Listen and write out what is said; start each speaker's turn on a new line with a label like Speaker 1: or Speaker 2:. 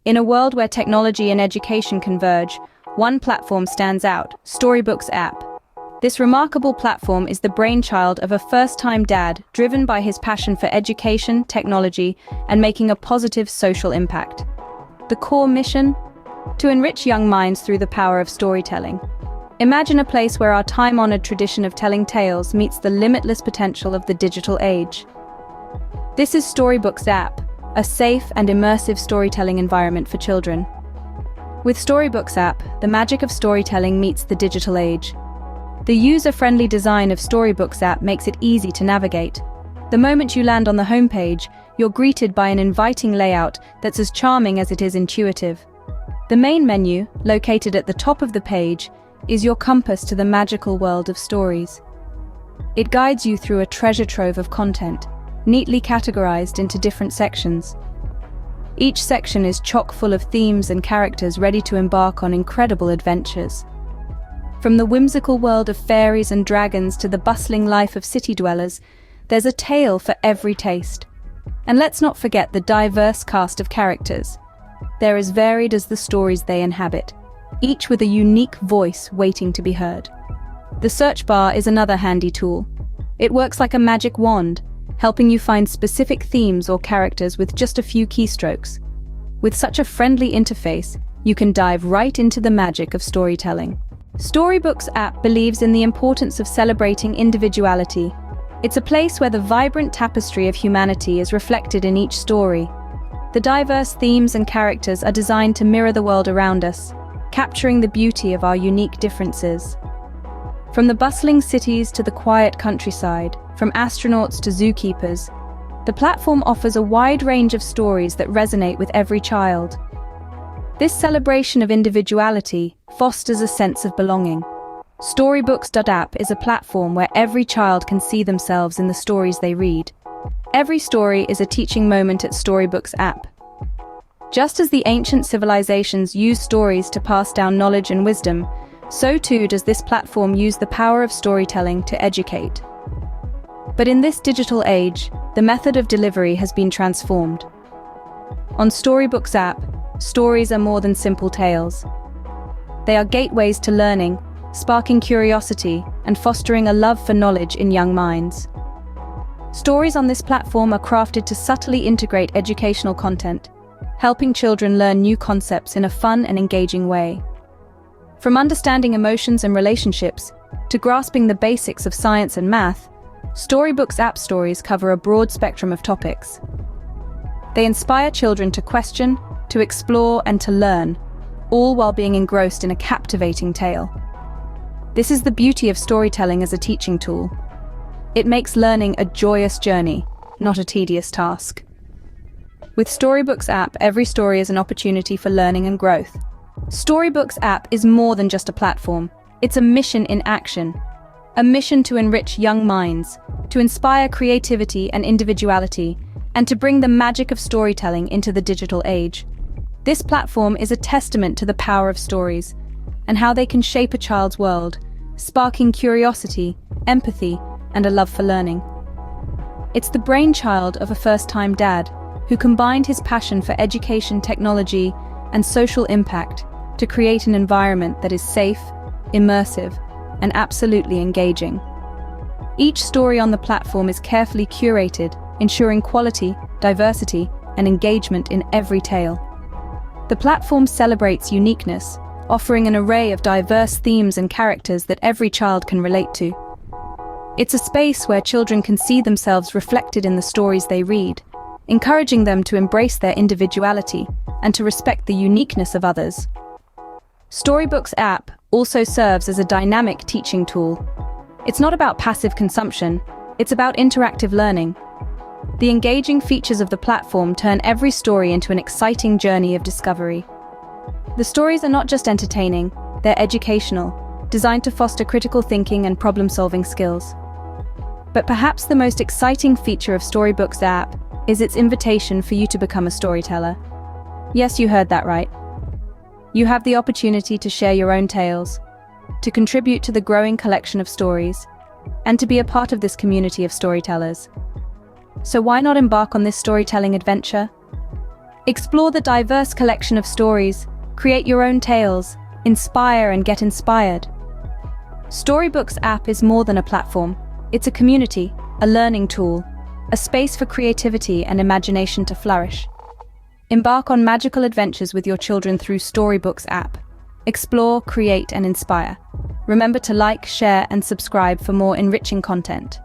Speaker 1: In a world where technology and education converge, one platform stands out: Storybooks.app. This remarkable platform is the brainchild of a first-time dad driven by his passion for education, technology, and making a positive social impact. The core mission? To enrich young minds through the power of storytelling. Imagine a place where our time-honored tradition of telling tales meets the limitless potential of the digital age. This is Storybooks.app, a safe and immersive storytelling environment for children. With Storybooks.app, the magic of storytelling meets the digital age. The user-friendly design of Storybooks.app makes it easy to navigate. The moment you land on the homepage, you're greeted by an inviting layout that's as charming as it is intuitive. The main menu, located at the top of the page, is your compass to the magical world of stories. It guides you through a treasure trove of content, neatly categorized into different sections. Each section is chock full of themes and characters ready to embark on incredible adventures. From the whimsical world of fairies and dragons to the bustling life of city dwellers, there's a tale for every taste. And let's not forget the diverse cast of characters. They're as varied as the stories they inhabit, each with a unique voice waiting to be heard. The search bar is another handy tool. It works like a magic wand, helping you find specific themes or characters with just a few keystrokes. With such a friendly interface, you can dive right into the magic of storytelling. Storybooks.app believes in the importance of celebrating individuality. It's a place where the vibrant tapestry of humanity is reflected in each story. The diverse themes and characters are designed to mirror the world around us, capturing the beauty of our unique differences. From the bustling cities to the quiet countryside, from astronauts to zookeepers, the platform offers a wide range of stories that resonate with every child. This celebration of individuality fosters a sense of belonging. Storybooks.app is a platform where every child can see themselves in the stories they read. Every story is a teaching moment at Storybooks.app. Just as the ancient civilizations used stories to pass down knowledge and wisdom, so too does this platform use the power of storytelling to educate. But in this digital age, the method of delivery has been transformed. On Storybooks.app, stories are more than simple tales. They are gateways to learning, sparking curiosity and fostering a love for knowledge in young minds. Stories on this platform are crafted to subtly integrate educational content, helping children learn new concepts in a fun and engaging way. From understanding emotions and relationships to grasping the basics of science and math, Storybooks.app stories cover a broad spectrum of topics. They inspire children to question, to explore, and to learn, all while being engrossed in a captivating tale. This is the beauty of storytelling as a teaching tool. It makes learning a joyous journey, not a tedious task. With Storybooks.app, every story is an opportunity for learning and growth. Storybooks.app is more than just a platform. It's a mission in action. A mission to enrich young minds, to inspire creativity and individuality, and to bring the magic of storytelling into the digital age. This platform is a testament to the power of stories and how they can shape a child's world, sparking curiosity, empathy, and a love for learning. It's the brainchild of a first-time dad who combined his passion for education, technology, and social impact to create an environment that is safe, immersive, and absolutely engaging. Each story on the platform is carefully curated, ensuring quality, diversity, and engagement in every tale. The platform celebrates uniqueness, offering an array of diverse themes and characters that every child can relate to. It's a space where children can see themselves reflected in the stories they read, encouraging them to embrace their individuality and to respect the uniqueness of others. Storybooks.app also serves as a dynamic teaching tool. It's not about passive consumption, it's about interactive learning. The engaging features of the platform turn every story into an exciting journey of discovery. The stories are not just entertaining, they're educational, designed to foster critical thinking and problem-solving skills. But perhaps the most exciting feature of Storybooks.app is its invitation for you to become a storyteller. Yes, you heard that right. You have the opportunity to share your own tales, to contribute to the growing collection of stories, and to be a part of this community of storytellers. So why not embark on this storytelling adventure? Explore the diverse collection of stories, create your own tales, inspire and get inspired. Storybooks app is more than a platform. It's a community, a learning tool, a space for creativity and imagination to flourish. Embark on magical adventures with your children through Storybooks app. Explore, create, and inspire. Remember to like, share, and subscribe for more enriching content.